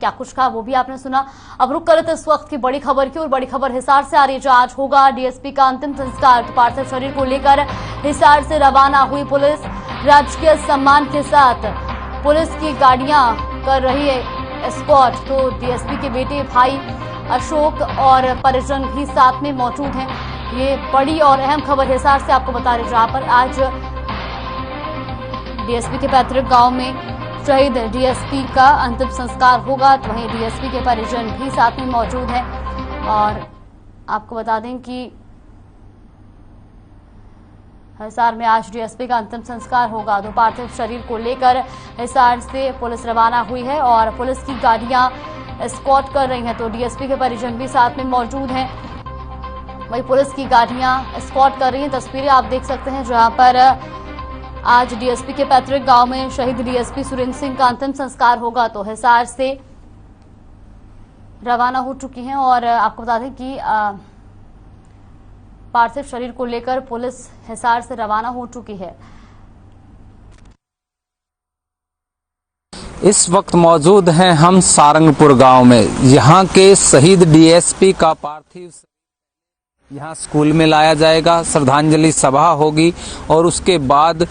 क्या कुछ कहा वो भी आपने सुना। अब रुक करते इस वक्त की बड़ी खबर की, और बड़ी खबर हिसार से आ रही है जहां आज होगा डीएसपी का अंतिम संस्कार। तो पार्थिव शरीर को लेकर हिसार से रवाना हुई पुलिस। राजकीय सम्मान के साथ पुलिस की गाड़ियां कर रही है एस्कॉर्ट। तो डीएसपी के बेटे भाई अशोक और परिजन भी साथ में मौजूद हैं। ये बड़ी और अहम खबर हिसार से आपको बता रहे, जहां पर आज डीएसपी के पैतृक गांव में शहीद डीएसपी का अंतिम संस्कार होगा। तो वहीं डीएसपी के परिजन भी साथ में मौजूद हैं। और आपको बता दें कि हिसार में आज डीएसपी का अंतिम संस्कार होगा। तो पार्थिव शरीर को लेकर हिसार से पुलिस रवाना हुई है और पुलिस की गाड़ियां एस्कॉर्ट कर रही हैं। तो डीएसपी के परिजन भी साथ में मौजूद हैं, वही पुलिस की गाड़ियां एस्कॉर्ट कर रही हैं। तस्वीरें आप देख सकते हैं जहां पर आज डीएसपी के पैतृक गांव में शहीद डीएसपी सुरेंद्र सिंह का अंतिम संस्कार होगा। तो हिसार से रवाना हो चुकी हैं। और आपको बता दें कि पार्थिव शरीर को लेकर पुलिस हिसार से रवाना हो चुकी है। इस वक्त मौजूद हैं हम सारंगपुर गांव में। यहाँ के शहीद डीएसपी का पार्थिव यहाँ स्कूल में लाया जाएगा, श्रद्धांजलि सभा होगी और उसके बाद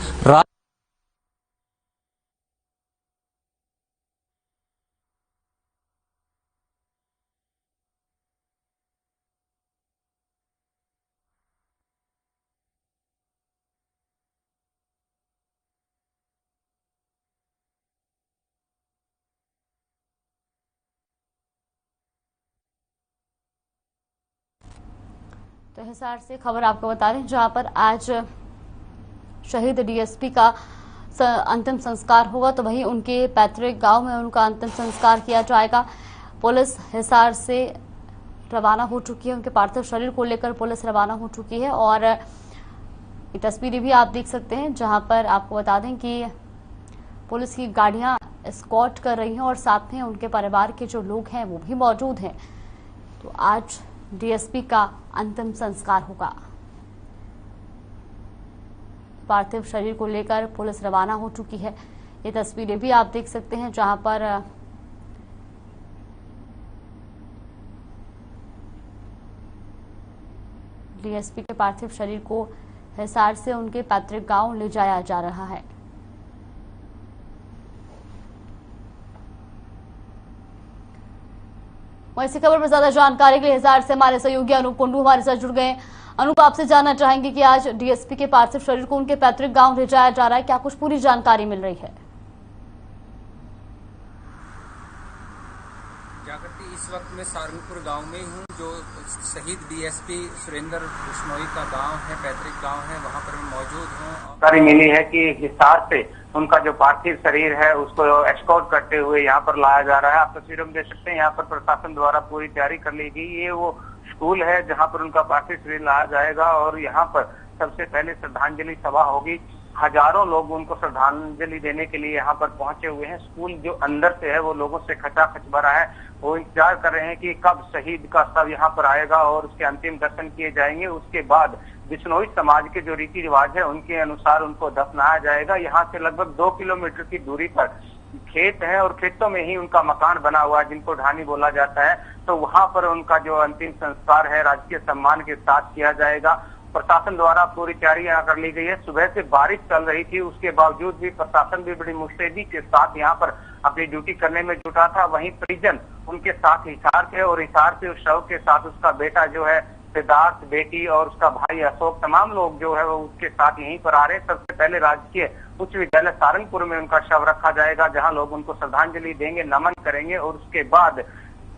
तो हिसार से खबर आपको बता दें जहां पर आज शहीद डीएसपी का अंतिम संस्कार होगा। तो वहीं उनके पैतृक गांव में उनका अंतिम संस्कार किया जाएगा। पुलिस हिसार से रवाना हो चुकी है, उनके पार्थिव शरीर को लेकर पुलिस रवाना हो चुकी है। और ये तस्वीरें भी आप देख सकते हैं जहां पर आपको बता दें कि पुलिस की गाड़ियां एस्कॉर्ट कर रही हैं और साथ में उनके परिवार के जो लोग हैं वो भी मौजूद हैं। तो आज डीएसपी का अंतिम संस्कार होगा। पार्थिव शरीर को लेकर पुलिस रवाना हो चुकी है। ये तस्वीरें भी आप देख सकते हैं जहां पर डीएसपी के पार्थिव शरीर को हिसार से उनके पैतृक गांव ले जाया जा रहा है। इसी खबर पर ज्यादा जानकारी के लिए हिसार से हमारे सहयोगी अनूप कुंडू हमारे साथ जुड़ गए। अनूप, आपसे जानना चाहेंगे कि आज डीएसपी के पार्थिव शरीर को उनके पैतृक गांव ले जाया जा रहा है, क्या कुछ पूरी जानकारी मिल रही है? जागृति, इस वक्त मैं सारंगपुर गांव में हूं, जो शहीद डीएसपी सुरेंद्र बिश्नोई का गांव है, पैतृक गांव है, वहां पर मैं मौजूद हूं। जानकारी मिली है कि हिसार से उनका जो पार्थिव शरीर है उसको एस्कॉर्ट करते हुए यहाँ पर लाया जा रहा है। आप तस्वीरों में देख सकते हैं, यहाँ पर प्रशासन द्वारा पूरी तैयारी कर ली गई। ये वो स्कूल है जहाँ पर उनका पार्थिव शरीर लाया जाएगा और यहाँ पर सबसे पहले श्रद्धांजलि सभा होगी। हजारों लोग उनको श्रद्धांजलि देने के लिए यहाँ पर पहुंचे हुए हैं। स्कूल जो अंदर से है वो लोगों से खचाखच भरा है। वो इंतजार कर रहे हैं कि कब शहीद का शव यहाँ पर आएगा और उसके अंतिम दर्शन किए जाएंगे। उसके बाद बिश्नोई समाज के जो रीति रिवाज है उनके अनुसार उनको दफनाया जाएगा। यहाँ से लगभग 2 किलोमीटर की दूरी पर खेत है और खेतों में ही उनका मकान बना हुआ है जिनको ढानी बोला जाता है। तो वहां पर उनका जो अंतिम संस्कार है राजकीय सम्मान के साथ किया जाएगा। प्रशासन द्वारा पूरी तैयारी यहाँ कर ली गई है। सुबह से बारिश चल रही थी, उसके बावजूद भी प्रशासन भी बड़ी मुस्तैदी के साथ यहाँ पर अपनी ड्यूटी करने में जुटा था। वहीं परिजन उनके साथ हिसार थे और हिसार से उस शव के साथ उसका बेटा जो है सिद्धार्थ, बेटी और उसका भाई अशोक, तमाम लोग जो है वो उसके साथ यहीं पर आ रहे हैं। सबसे पहले राजकीय उच्च विद्यालय सारंगपुर में उनका शव रखा जाएगा, जहां लोग उनको श्रद्धांजलि देंगे, नमन करेंगे और उसके बाद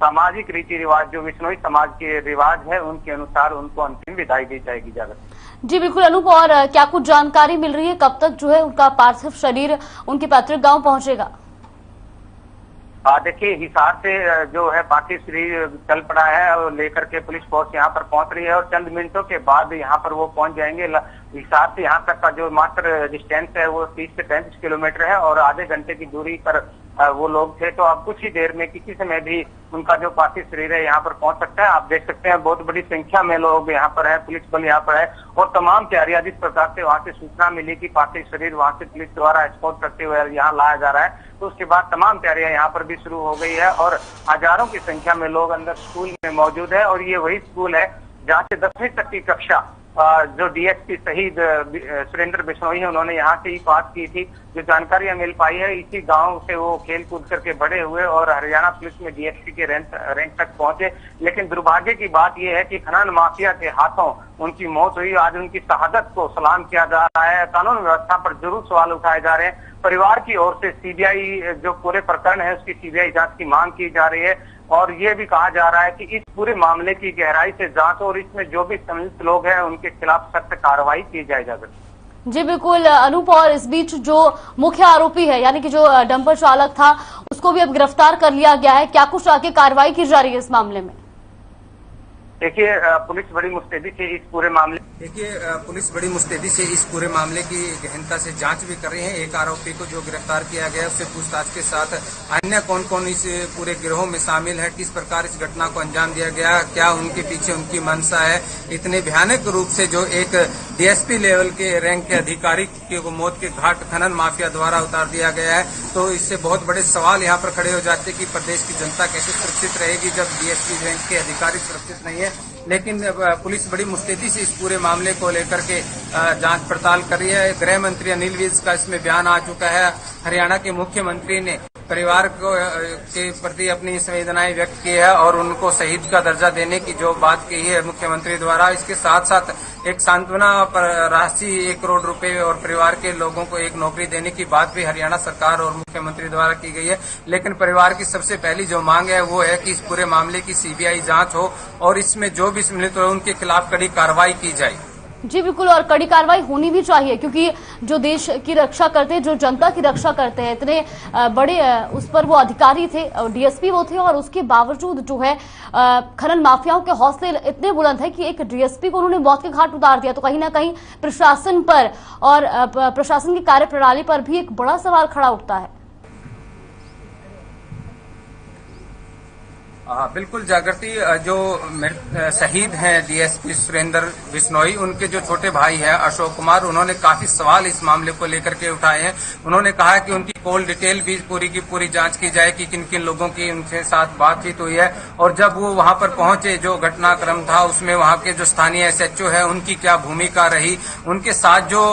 सामाजिक रीति रिवाज जो बिश्नोई समाज के रिवाज है उनके अनुसार उनको अंतिम विदाई दी जाएगी। जागृति जी बिल्कुल अनूप, और क्या कुछ जानकारी मिल रही है कब तक जो है उनका पार्थिव शरीर उनके पैतृक गांव पहुंचेगा? देखिए, हिसार से जो है पार्थिव शरीर चल पड़ा है और लेकर के पुलिस फोर्स यहाँ पर पहुंच रही है और चंद मिनटों के बाद यहाँ पर वो पहुंच जाएंगे। हिसार से यहाँ तक का जो मात्र डिस्टेंस है वो 30 से 35 किलोमीटर है और आधे घंटे की दूरी पर वो लोग थे। तो अब कुछ ही देर में किसी समय भी उनका जो पार्थिव शरीर है यहाँ पर पहुंच सकता है। आप देख सकते हैं बहुत बड़ी संख्या में लोग यहाँ पर है, पुलिस बल यहाँ पर है और तमाम तैयारियां जिस प्रकार से वहां से सूचना मिली कि पार्थिव शरीर वहां से पुलिस द्वारा एस्कॉर्ट करते हुए यहाँ लाया जा रहा है, तो उसके बाद तमाम तैयारियां यहाँ पर भी शुरू हो गई है और हजारों की संख्या में लोग अंदर स्कूल में मौजूद है। और ये वही स्कूल है जहाँ से 10वीं तक की कक्षा जो डीएसपी शहीद सुरेंद्र बिश्नोई है उन्होंने यहाँ से ही पास की थी। जो जानकारियां मिल पाई है, इसी गांव से वो खेल कूद करके बड़े हुए और हरियाणा पुलिस में डीएसपी के रैंक तक पहुंचे। लेकिन दुर्भाग्य की बात यह है कि खनन माफिया के हाथों उनकी मौत हुई। आज उनकी शहादत को सलाम किया जा रहा है। कानून व्यवस्था पर जरूर सवाल उठाए जा रहे हैं। परिवार की ओर से सीबीआई जो पूरे प्रकरण है उसकी सीबीआई जांच की मांग की जा रही है और ये भी कहा जा रहा है कि इस पूरे मामले की गहराई से जांच और इसमें जो भी सम्मिलित लोग हैं उनके खिलाफ सख्त कार्रवाई की जाए। जी बिल्कुल अनूप, और इस बीच जो मुख्य आरोपी है यानी कि जो डंपर चालक था उसको भी अब गिरफ्तार कर लिया गया है। क्या कुछ आगे कार्रवाई की जा रही है इस मामले में? देखिए पुलिस बड़ी मुस्तैदी से इस पूरे मामले की गहनता से जांच भी कर रही है। एक आरोपी को जो गिरफ्तार किया गया उससे पूछताछ के साथ अन्य कौन कौन इस पूरे गिरोह में शामिल है, किस प्रकार इस घटना को अंजाम दिया गया, क्या उनके पीछे उनकी मंशा है। इतने भयानक रूप से जो एक डीएसपी लेवल के रैंक के अधिकारी को मौत के घाट खनन माफिया द्वारा उतार दिया गया है, तो इससे बहुत बड़े सवाल यहाँ पर खड़े हो जाते कि प्रदेश की जनता कैसे सुरक्षित रहेगी जब डीएसपी रैंक के अधिकारी सुरक्षित नहीं है। लेकिन पुलिस बड़ी मुस्तैदी से इस पूरे मामले को लेकर के जांच पड़ताल कर रही है। गृह मंत्री अनिल विज का इसमें बयान आ चुका है। हरियाणा के मुख्यमंत्री ने परिवार को के प्रति अपनी संवेदनाएं व्यक्त की है और उनको शहीद का दर्जा देने की जो बात कही है मुख्यमंत्री द्वारा, इसके साथ साथ एक सांत्वना राशि 1 करोड़ रुपए और परिवार के लोगों को एक नौकरी देने की बात भी हरियाणा सरकार और मुख्यमंत्री द्वारा की गई है। लेकिन परिवार की सबसे पहली जो मांग है वो है कि इस पूरे मामले की सीबीआई जांच हो और इसमें जो भी सम्मिलित हो उनके खिलाफ कड़ी कार्रवाई की जाए। जी बिल्कुल, और कड़ी कार्रवाई होनी भी चाहिए क्योंकि जो देश की रक्षा करते हैं, जो जनता की रक्षा करते हैं, इतने बड़े उस पर वो अधिकारी थे, डीएसपी वो थे और उसके बावजूद जो है खनन माफियाओं के हौसले इतने बुलंद है कि एक डीएसपी को उन्होंने मौत के घाट उतार दिया। तो कहीं ना कहीं प्रशासन पर और प्रशासन की कार्यप्रणाली पर भी एक बड़ा सवाल खड़ा उठता है। बिल्कुल जागृति, जो शहीद हैं डीएसपी सुरेंद्र बिश्नोई, उनके जो छोटे भाई हैं अशोक कुमार, उन्होंने काफी सवाल इस मामले को लेकर के उठाए हैं। उन्होंने कहा कि उनकी कॉल डिटेल भी पूरी की पूरी जांच की जाए कि किन किन लोगों की उनके साथ बातचीत हुई है और जब वो वहां पर पहुंचे जो घटनाक्रम था उसमें वहां के जो स्थानीय एसएचओ है उनकी क्या भूमिका रही, उनके साथ जो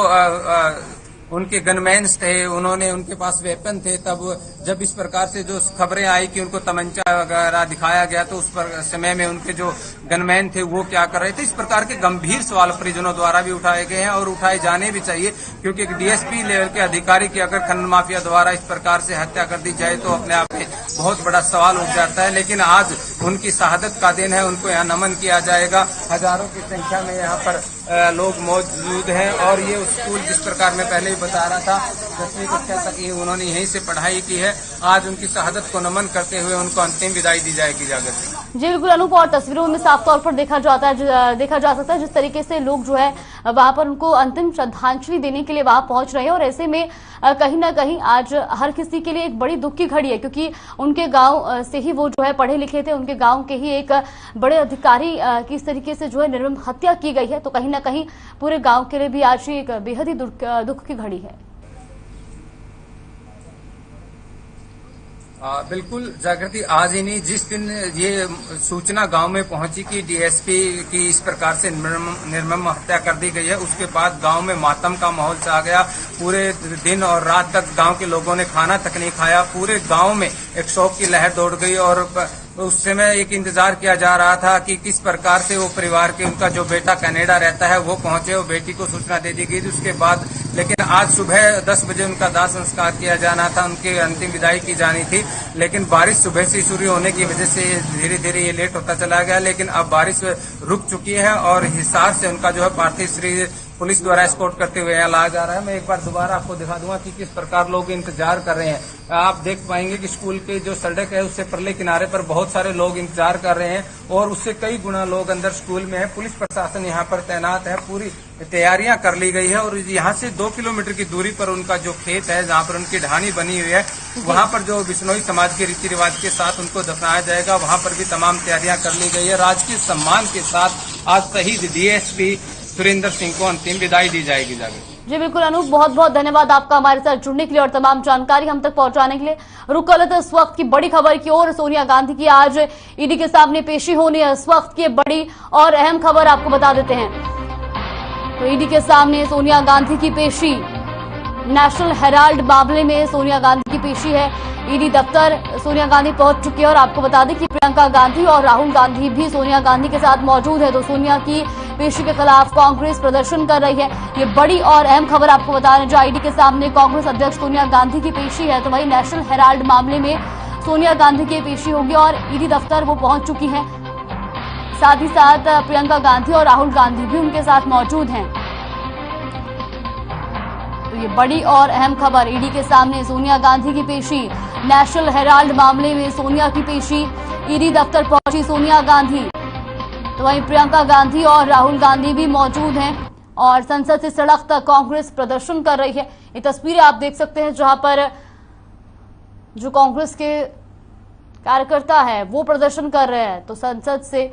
उनके गनमैन्स थे, उन्होंने उनके पास वेपन थे। तब जब इस प्रकार से जो खबरें आई कि उनको तमंचा वगैरह दिखाया गया तो उस पर समय में उनके जो गनमैन थे वो क्या कर रहे थे। इस प्रकार के गंभीर सवाल परिजनों द्वारा भी उठाए गए हैं और उठाए जाने भी चाहिए क्योंकि एक डीएसपी लेवल के अधिकारी की अगर खनन माफिया द्वारा इस प्रकार से हत्या कर दी जाए तो अपने आप में बहुत बड़ा सवाल उठ जाता है। लेकिन आज उनकी शहादत का दिन है, उनको यहाँ नमन किया जाएगा। हजारों की संख्या में यहाँ पर लोग मौजूद हैं और ये स्कूल जिस प्रकार मैं पहले ही बता रहा था 10वीं कक्षा तक उन्होंने यहीं से पढ़ाई की है। आज उनकी शहादत को नमन करते हुए उनको अंतिम विदाई दी जाएगी। जागृति जी बिल्कुल अनूप, और तस्वीरों में साफ तौर पर देखा जा सकता है जिस तरीके से लोग जो है वहां पर उनको अंतिम श्रद्धांजलि देने के लिए वहां पहुंच रहे हैं और ऐसे में कहीं ना कहीं आज हर किसी के लिए एक बड़ी दुख की घड़ी है क्योंकि उनके गांव से ही वो जो है पढ़े लिखे थे, उनके गांव के ही एक बड़े अधिकारी की इस तरीके से जो है निर्मम हत्या की गई है। तो कहीं ना कहीं पूरे गांव के लिए भी आज एक बेहद ही दुख की घड़ी है। बिल्कुल जागृति, आज ही नहीं, जिस दिन ये सूचना गांव में पहुंची कि डीएसपी की इस प्रकार से निर्मम हत्या कर दी गई है, उसके बाद गांव में मातम का माहौल छा गया। पूरे दिन और रात तक गांव के लोगों ने खाना तक नहीं खाया। पूरे गांव में एक शोक की लहर दौड़ गई और उस समय एक इंतजार किया जा रहा था कि किस प्रकार से वो परिवार के उनका जो बेटा कनाडा रहता है वो पहुंचे और बेटी को सूचना दे दी गई थी उसके बाद। लेकिन आज सुबह 10 बजे उनका दाह संस्कार किया जाना था, उनकी अंतिम विदाई की जानी थी। लेकिन बारिश सुबह से शुरू होने की वजह से धीरे धीरे ये लेट होता चला गया। लेकिन अब बारिश रुक चुकी है और हिसार से उनका जो है पार्थिव शरीर पुलिस द्वारा एस्कॉर्ट करते हुए यहाँ लाया जा रहा है। मैं एक बार दोबारा आपको दिखा दूंगा कि किस प्रकार लोग इंतजार कर रहे हैं। आप देख पाएंगे कि स्कूल के जो सड़क है उससे परले किनारे पर बहुत सारे लोग इंतजार कर रहे हैं और उससे कई गुना लोग अंदर स्कूल में है। पुलिस प्रशासन यहाँ पर तैनात है, पूरी तैयारियां कर ली गई है और यहाँ से 2 किलोमीटर की दूरी पर उनका जो खेत है जहाँ पर उनकी ढानी बनी हुई है, वहाँ पर जो बिश्नोई समाज के रीति रिवाज के साथ उनको दफनाया जाएगा, वहाँ पर भी तमाम तैयारियां कर ली गई है। राजकीय सम्मान के साथ आज शहीद डीएसपी सुरेंद्र सिंह को अंतिम विदाई दी जाएगी। जाकर जी बिल्कुल अनूप, बहुत बहुत धन्यवाद आपका हमारे साथ जुड़ने के लिए और तमाम जानकारी हम तक पहुंचाने के लिए। रुक कर लेते इस वक्त की बड़ी खबर की ओर। सोनिया गांधी की आज ईडी के सामने पेशी होनी है। इस वक्त की बड़ी और अहम खबर आपको बता देते हैं। तो ईडी के सामने सोनिया गांधी की पेशी, नेशनल हेराल्ड मामले में सोनिया गांधी की पेशी है। ईडी दफ्तर सोनिया गांधी पहुंच चुकी है और आपको बता दें कि प्रियंका गांधी और राहुल गांधी भी सोनिया गांधी के साथ मौजूद है। तो सोनिया की पेशी के खिलाफ कांग्रेस प्रदर्शन कर रही है। ये बड़ी और अहम खबर आपको बता रहे हैं। जो ईडी के सामने कांग्रेस अध्यक्ष सोनिया गांधी की पेशी है, तो वही नेशनल हेराल्ड मामले में सोनिया गांधी की पेशी होगी और ईडी दफ्तर वो पहुंच चुकी है। साथ ही साथ प्रियंका गांधी और राहुल गांधी भी उनके साथ मौजूद हैं। तो ये बड़ी और अहम खबर, ईडी के सामने सोनिया गांधी की पेशी, नेशनल हेराल्ड मामले में सोनिया की पेशी, ईडी दफ्तर पहुंची सोनिया गांधी। तो वहीं प्रियंका गांधी और राहुल गांधी भी मौजूद हैं और संसद से सड़क तक कांग्रेस प्रदर्शन कर रही है। ये तस्वीरें आप देख सकते हैं जहां पर जो कांग्रेस के कार्यकर्ता है वो प्रदर्शन कर रहे हैं। तो संसद से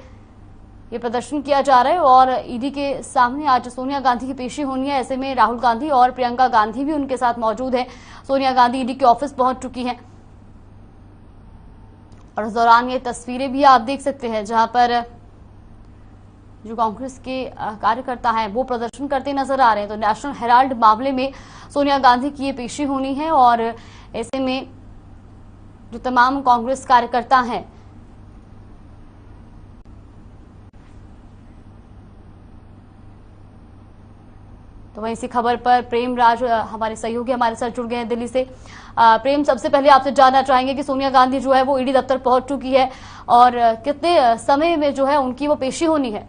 ये प्रदर्शन किया जा रहा है और ईडी के सामने आज सोनिया गांधी की पेशी होनी है। ऐसे में राहुल गांधी और प्रियंका गांधी भी उनके साथ मौजूद है। सोनिया गांधी ईडी के ऑफिस पहुंच चुकी हैं और इस दौरान ये तस्वीरें भी आप देख सकते हैं जहां पर जो कांग्रेस के कार्यकर्ता हैं वो प्रदर्शन करते नजर आ रहे हैं। तो नेशनल हेराल्ड मामले में सोनिया गांधी की ये पेशी होनी है और ऐसे में जो तमाम कांग्रेस कार्यकर्ता हैं तो वहीं इसी खबर पर प्रेम राज हमारे सहयोगी हमारे साथ जुड़ गए हैं दिल्ली से। प्रेम, सबसे पहले आपसे जानना चाहेंगे कि सोनिया गांधी जो है वो ईडी दफ्तर पहुंच चुकी है और कितने समय में जो है उनकी वो पेशी होनी है?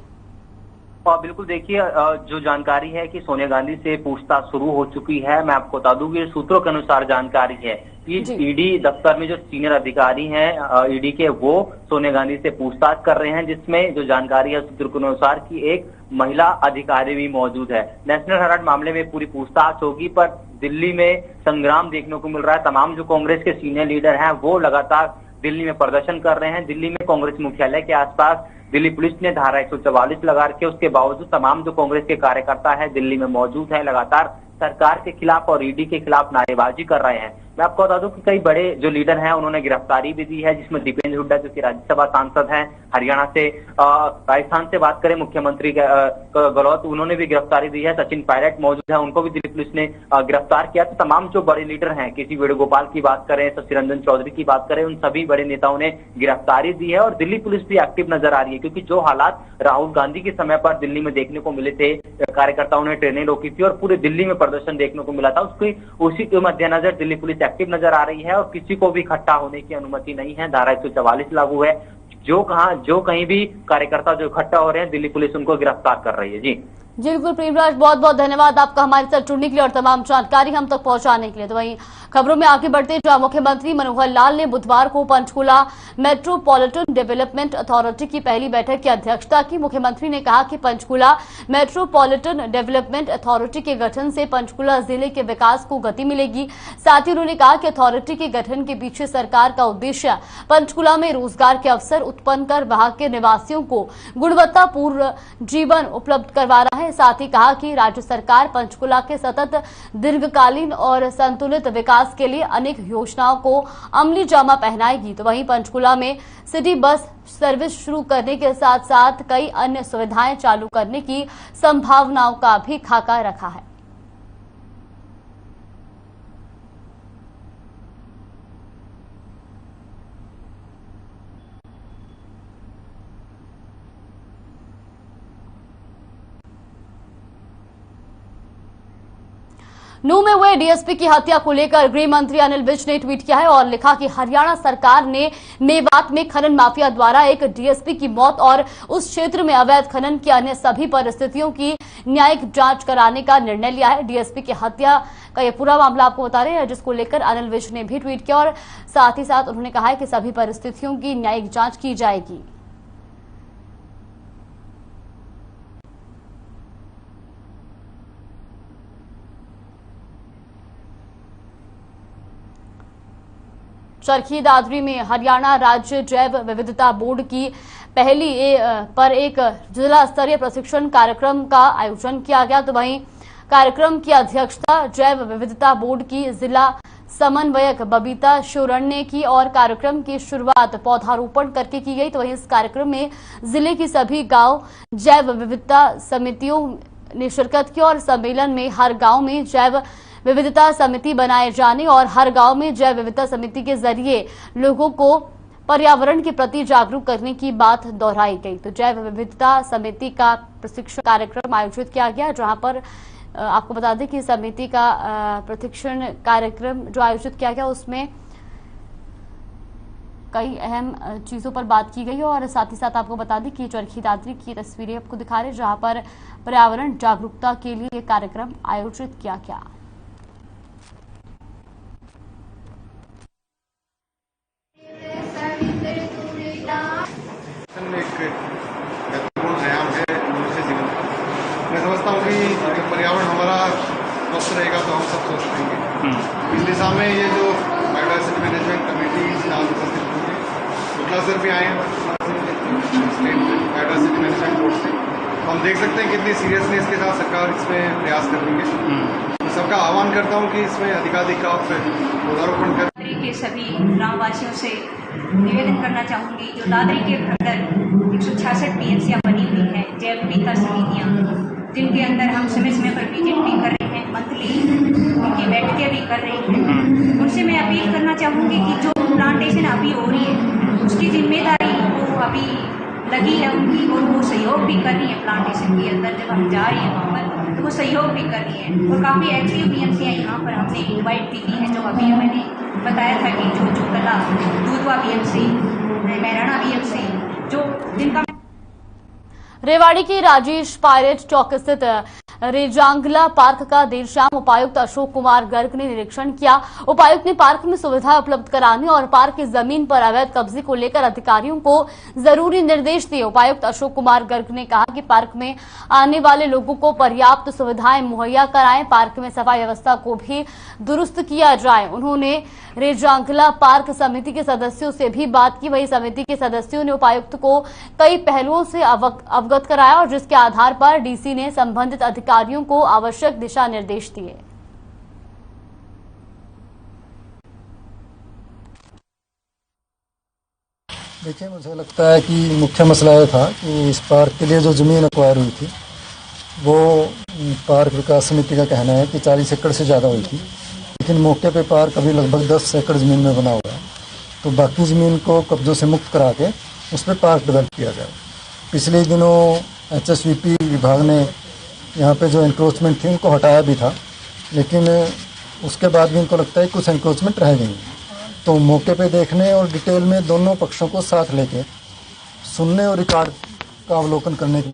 बिल्कुल, देखिए जो जानकारी है कि सोनिया गांधी से पूछताछ शुरू हो चुकी है। मैं आपको बता दूं कि सूत्रों के अनुसार जानकारी है कि ईडी दफ्तर में जो सीनियर अधिकारी हैं ईडी के, वो सोनिया गांधी से पूछताछ कर रहे हैं, जिसमें जो जानकारी है सूत्रों के अनुसार कि एक महिला अधिकारी भी मौजूद है। नेशनल हेराल्ड मामले में पूरी पूछताछ होगी, पर दिल्ली में संग्राम देखने को मिल रहा है। तमाम जो कांग्रेस के सीनियर लीडर हैं वो लगातार दिल्ली में प्रदर्शन कर रहे हैं। दिल्ली में कांग्रेस मुख्यालय के आसपास दिल्ली पुलिस ने धारा 144 लगा रखी है। उसके बावजूद तमाम जो कांग्रेस के कार्यकर्ता है दिल्ली में मौजूद है, लगातार सरकार के खिलाफ और ईडी के खिलाफ नारेबाजी कर रहे हैं। मैं आपको बता दूं कि कई बड़े जो लीडर हैं उन्होंने गिरफ्तारी भी दी है, जिसमें दीपेंद्र हुड्डा जो कि राज्यसभा सांसद हैं हरियाणा से, राजस्थान से बात करें मुख्यमंत्री गहलोत, उन्होंने भी गिरफ्तारी दी है। सचिन पायलट मौजूद है, उनको भी दिल्ली पुलिस ने गिरफ्तार किया। तो तमाम जो बड़े लीडर हैं, किसी वेणुगोपाल की बात करें, शशि रंजन चौधरी की बात करें, उन सभी बड़े नेताओं ने गिरफ्तारी दी है और दिल्ली पुलिस भी एक्टिव नजर आ रही है, क्योंकि जो हालात राहुल गांधी के समय पर दिल्ली में देखने को मिले थे, कार्यकर्ताओं ने ट्रेनें रोकी थी और पूरे दिल्ली में प्रदर्शन देखने को मिला था, उसी के मद्देनजर दिल्ली पुलिस एक्टिव नजर आ रही है और किसी को भी इकट्ठा होने की अनुमति नहीं है। धारा 144 लागू है। जो कहीं भी कार्यकर्ता जो इकट्ठा हो रहे हैं, दिल्ली पुलिस उनको गिरफ्तार कर रही है। जी बिल्कुल प्रेमराज, बहुत बहुत धन्यवाद आपका हमारे साथ जुड़ने के लिए और तमाम जानकारी हम तक पहुंचाने के लिए। तो वहीं खबरों में आगे बढ़ते जहां मुख्यमंत्री मनोहर लाल ने बुधवार को पंचकुला मेट्रोपॉलिटन डेवलपमेंट अथॉरिटी की पहली बैठक की अध्यक्षता की। मुख्यमंत्री ने कहा कि पंचकुला मेट्रोपॉलिटन डेवलपमेंट अथॉरिटी के गठन से पंचकुला जिले के विकास को गति मिलेगी। साथ ही उन्होंने कहा कि अथॉरिटी के गठन के पीछे सरकार का उद्देश्य पंचकुला में रोजगार के अवसर उत्पन्न कर वहां के निवासियों को गुणवत्तापूर्ण जीवन उपलब्ध करवाना है। साथ ही कहा कि राज्य सरकार पंचकुला के सतत दीर्घकालीन और संतुलित विकास के लिए अनेक योजनाओं को अमली जामा पहनाएगी। तो वहीं पंचकुला में सिटी बस सर्विस शुरू करने के साथ साथ कई अन्य सुविधाएं चालू करने की संभावनाओं का भी खाका रखा है। नूंह में हुए डीएसपी की हत्या को लेकर गृह मंत्री अनिल विज ने ट्वीट किया है और लिखा कि हरियाणा सरकार ने मेवात में खनन माफिया द्वारा एक डीएसपी की मौत और उस क्षेत्र में अवैध खनन की अन्य सभी परिस्थितियोयों की न्यायिक जांच कराने का निर्णय लिया है। डीएसपी की हत्या का यह पूरा मामला आपको बता रहे हैं, जिसको लेकर अनिल विज ने भी ट्वीट किया और साथ ही साथ उन्होंने कहा है कि सभी परिस्थितियों की न्यायिक जांच की जाएगी। चरखी दादरी में हरियाणा राज्य जैव विविधता बोर्ड की पहली पर एक जिला स्तरीय प्रशिक्षण कार्यक्रम का आयोजन किया गया। तो वहीं कार्यक्रम की अध्यक्षता जैव विविधता बोर्ड की जिला समन्वयक बबीता शोरण ने की और कार्यक्रम की शुरुआत पौधारोपण करके की गई। तो वहीं इस कार्यक्रम में जिले की सभी गांव जैव विविधता समितियों ने शिरकत की और सम्मेलन में हर गांव में जैव विविधता समिति बनाए जाने और हर गांव में जैव विविधता समिति के जरिए लोगों को पर्यावरण के प्रति जागरूक करने की बात दोहराई गई। तो जैव विविधता समिति का प्रशिक्षण कार्यक्रम आयोजित किया गया, जहां पर आपको बता दें कि समिति का प्रशिक्षण कार्यक्रम जो आयोजित किया गया उसमें कई अहम चीजों पर बात की गई और साथ ही साथ आपको बता दें कि चरखी दादरी की तस्वीरें आपको दिखा रहे, जहां पर पर्यावरण जागरूकता के लिए कार्यक्रम आयोजित किया गया। मैं समझता हूँ कि पर्यावरण हमारा स्वस्थ रहेगा तो हम सब स्वस्थ रहेंगे। इस दिशा में ये जो बायोडायवर्सिटी मैनेजमेंट कमेटी आज उपस्थित होंगे, शुक्ला सर भी आए हैं स्टेट बायोडायवर्सिटी मैनेजमेंट बोर्ड से, तो हम देख सकते हैं कितनी सीरियसनेस के साथ सरकार इसमें प्रयास कर रही है। मैं सबका आह्वान करता हूँ कि इसमें अधिकाधिक पौधारोपण कर। के सभी ग्रामवासियों से निवेदन करना चाहूंगी, जो दादरी के अंदर 166 पीएमसीयां बनी हुई हैं, जैव विविधता समितियां, जिनके अंदर हम समय समय पर विजिट भी कर रहे हैं, मंथली उनकी बैठकें भी कर रहे हैं। उनसे मैं अपील करना चाहूंगी कि जो प्लांटेशन अभी हो रही है उसकी जिम्मेदारी वो अभी लगी है उनकी, और वो सहयोग भी कर रही है प्लांटेशन के अंदर। जब हम जा रहे हैं वहाँ पर तो वो सहयोग भी कर रही है और काफ़ी एक्टिव पीएमसीयां यहाँ पर हमने इन्वाइट भी की है। जो अभी मैंने बताया था कि जो कला दूधवा बीएमसी, मैराना बीएमसी, जो जिनका रेवाड़ी की राजेश पायरेट चौक स्थित रेजांगला पार्क का देर शाम उपायुक्त अशोक कुमार गर्ग ने निरीक्षण किया। उपायुक्त ने पार्क में सुविधा उपलब्ध कराने और पार्क की जमीन पर अवैध कब्जे को लेकर अधिकारियों को जरूरी निर्देश दिए। उपायुक्त अशोक कुमार गर्ग ने कहा कि पार्क में आने वाले लोगों को पर्याप्त सुविधाएं मुहैया कराएं, पार्क में सफाई व्यवस्था को भी दुरुस्त किया जाए। उन्होंने रेजांगला पार्क समिति के सदस्यों से भी बात की। वही समिति के सदस्यों ने उपायुक्त को कई पहलुओं से अवगत कराया और जिसके आधार पर डीसी ने संबंधित अधिकारियों को आवश्यक दिशा निर्देश दिए। देखिए, मुझे लगता है कि मुख्य मसला यह था कि इस पार्क के लिए जो जमीन एक्वायर हुई थी वो पार्क विकास समिति का कहना है कि 40 एकड़ से ज़्यादा हुई थी, लेकिन मौके पे पार्क अभी लगभग 10 एकड़ ज़मीन में बना हुआ है। तो बाकी ज़मीन को कब्जों से मुक्त करा के उस पर पार्क डेवलप किया जाए। पिछले दिनों HSVP विभाग ने यहाँ पे जो एनक्रोचमेंट थी उनको हटाया भी था, लेकिन उसके बाद भी इनको लगता है कुछ एनक्रोचमेंट रह गई। तो मौके पे देखने और डिटेल में दोनों पक्षों को साथ लेके सुनने और रिकॉर्ड का अवलोकन करने की।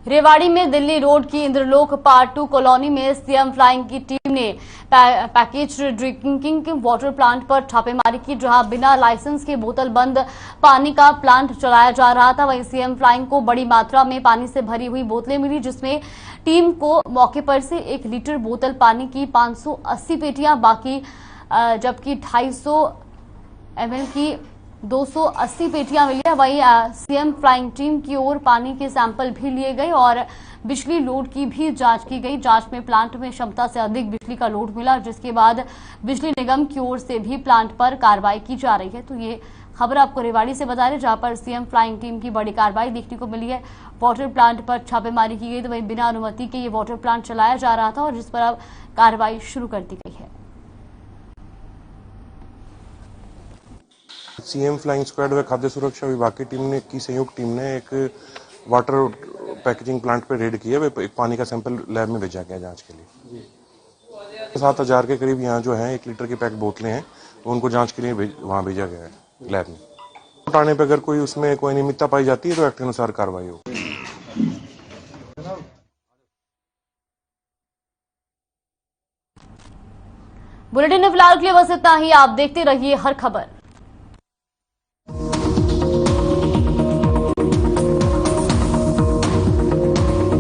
रेवाड़ी में दिल्ली रोड की इंद्रलोक पार्ट 2 कॉलोनी में सीएम फ्लाइंग की टीम ने पैकेज ड्रिंकिंग वाटर प्लांट पर छापेमारी की, जहां बिना लाइसेंस के बोतल बंद पानी का प्लांट चलाया जा रहा था। वहीं सीएम फ्लाइंग को बड़ी मात्रा में पानी से भरी हुई बोतलें मिली, जिसमें टीम को मौके पर से 1 लीटर बोतल पानी की 580 पेटियां, बाकी जबकि 250 ml की 280 पेटियां मिली है। वहीं सीएम फ्लाइंग टीम की ओर पानी के सैंपल भी लिए गए और बिजली लोड की भी जांच की गई। जांच में प्लांट में क्षमता से अधिक बिजली का लोड मिला, जिसके बाद बिजली निगम की ओर से भी प्लांट पर कार्रवाई की जा रही है। तो ये खबर आपको रेवाड़ी से बता रहे, जहां पर सीएम फ्लाइंग टीम की बड़ी कार्रवाई देखने को मिली है। वाटर प्लांट पर छापेमारी की गई, तो वहीं बिना अनुमति के ये वाटर प्लांट चलाया जा रहा था और जिस पर अब कार्रवाई शुरू कर दी गई है। सीएम फ्लाइंग स्क्वाड व खाद्य सुरक्षा विभाग की टीम ने संयुक्त टीम ने एक वाटर पैकेजिंग प्लांट पर रेड किया। पानी का सैंपल लैब में भेजा गया जांच के लिए। 7,000 के करीब यहाँ जो है 1 लीटर की पैक बोतलें हैं, तो उनको जांच के लिए वहाँ भेजा गया है लैब में। आने पर अगर कोई उसमें कोई अनियमितता पाई जाती है तो एक्ट के अनुसार कार्रवाई होगी। बुलेटिन में फिलहाल के लिए बस इतना ही। आप देखते रहिए हर खबर।